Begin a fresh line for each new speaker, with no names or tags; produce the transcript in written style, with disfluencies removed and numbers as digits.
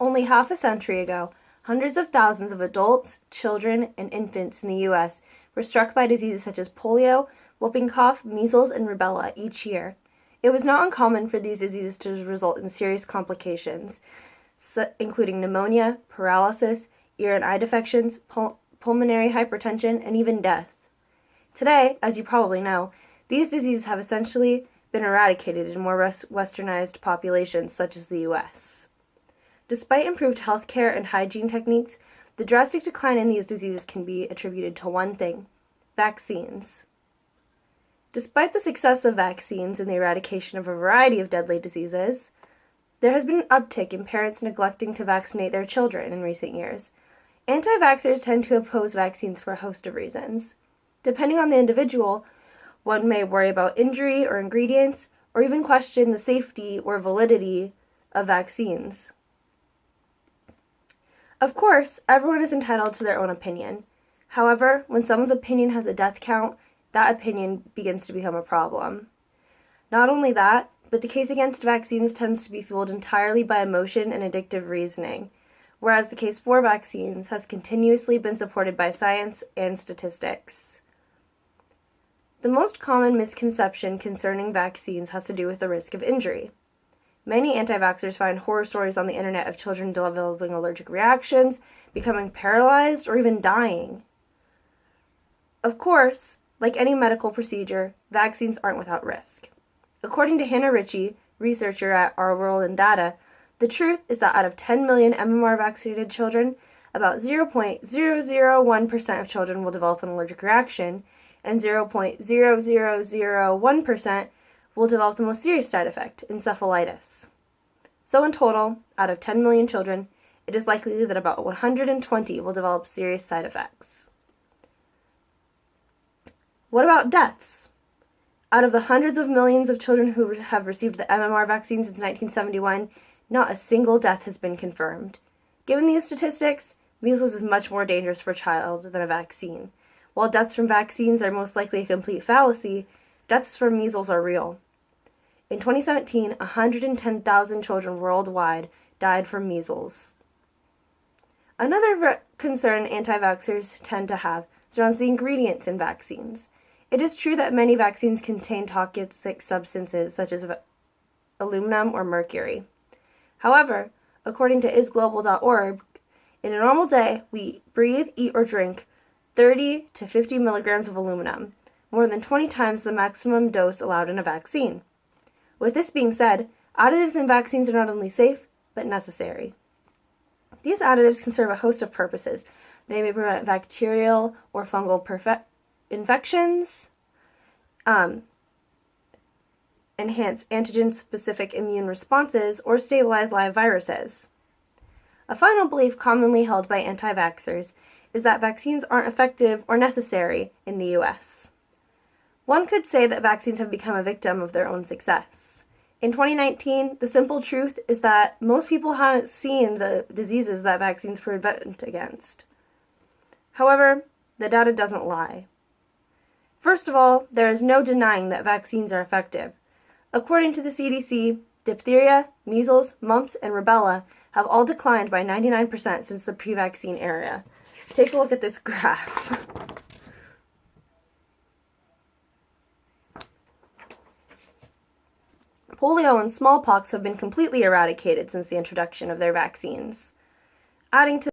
Only half a century ago, hundreds of thousands of adults, children, and infants in the U.S. were struck by diseases such as polio, whooping cough, measles, and rubella each year. It was not uncommon for these diseases to result in serious complications, including pneumonia, paralysis, ear and eye defections, pulmonary hypertension, and even death. Today, as you probably know, these diseases have essentially been eradicated in more westernized populations such as the U.S. Despite improved healthcare and hygiene techniques, the drastic decline in these diseases can be attributed to one thing: vaccines. Despite the success of vaccines in the eradication of a variety of deadly diseases, there has been an uptick in parents neglecting to vaccinate their children in recent years. Anti-vaxxers tend to oppose vaccines for a host of reasons. Depending on the individual, one may worry about injury or ingredients, or even question the safety or validity of vaccines. Of course, everyone is entitled to their own opinion. However, when someone's opinion has a death count, that opinion begins to become a problem. Not only that, but the case against vaccines tends to be fueled entirely by emotion and addictive reasoning, whereas the case for vaccines has continuously been supported by science and statistics. The most common misconception concerning vaccines has to do with the risk of injury. Many anti-vaxxers find horror stories on the internet of children developing allergic reactions, becoming paralyzed, or even dying. Of course, like any medical procedure, vaccines aren't without risk. According to Hannah Ritchie, researcher at Our World in Data, the truth is that out of 10 million MMR vaccinated children, about 0.001% of children will develop an allergic reaction, and 0.0001% will develop the most serious side effect, encephalitis. So in total, out of 10 million children, it is likely that about 120 will develop serious side effects. What about deaths? Out of the hundreds of millions of children who have received the MMR vaccine since 1971, not a single death has been confirmed. Given these statistics, measles is much more dangerous for a child than a vaccine. While deaths from vaccines are most likely a complete fallacy, deaths from measles are real. In 2017, 110,000 children worldwide died from measles. Another concern anti-vaxxers tend to have surrounds the ingredients in vaccines. It is true that many vaccines contain toxic substances such as aluminum or mercury. However, according to isglobal.org, in a normal day, we breathe, eat, or drink 30 to 50 milligrams of aluminum, more than 20 times the maximum dose allowed in a vaccine. With this being said, additives in vaccines are not only safe, but necessary. These additives can serve a host of purposes. They may prevent bacterial or fungal infections, enhance antigen-specific immune responses, or stabilize live viruses. A final belief commonly held by anti-vaxxers is that vaccines aren't effective or necessary in the U.S. One could say that vaccines have become a victim of their own success. In 2019, the simple truth is that most people haven't seen the diseases that vaccines prevent against. However, the data doesn't lie. First of all, there is no denying that vaccines are effective. According to the CDC, diphtheria, measles, mumps, and rubella have all declined by 99% since the pre-vaccine era. Take a look at this graph. Polio and smallpox have been completely eradicated since the introduction of their vaccines. Adding to